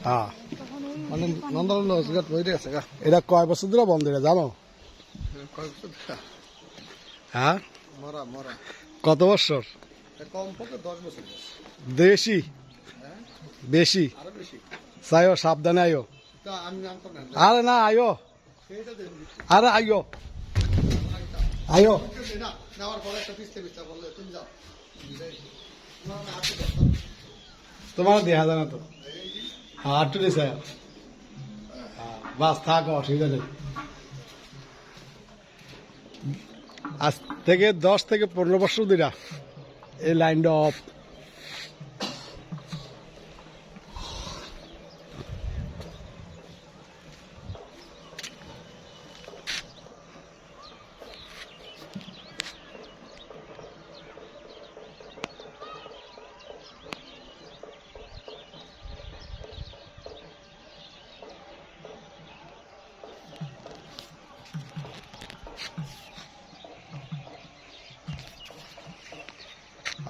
হ্যাঁ এটা কয় বছর ধরে বন্ধ এটা জানো? হ্যাঁ কত বছর? বেশি বেশি চাইও সাবধানে আইও। আরে না আইও, আরে আইও আইও তোমার দেখা যায় না তো। হ্যাঁ আটটু দিছে বাস থাক, অসুবিধা নেই। আজ থেকে 10 থেকে 15 বছর দিরা এই লাইনটা অফ।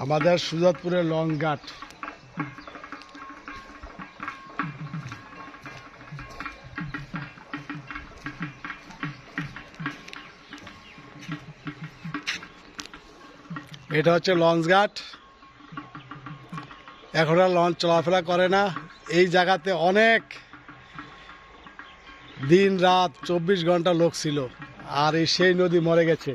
আমাদের সুজাতপুরের লং ঘাট। এটা হচ্ছে লঞ্চ ঘাট। এখন আর লঞ্চ চলাফেরা করে না। এই জায়গাতে অনেক দিন রাত 24 ঘন্টা লোক ছিল, আর এই সেই নদী মরে গেছে।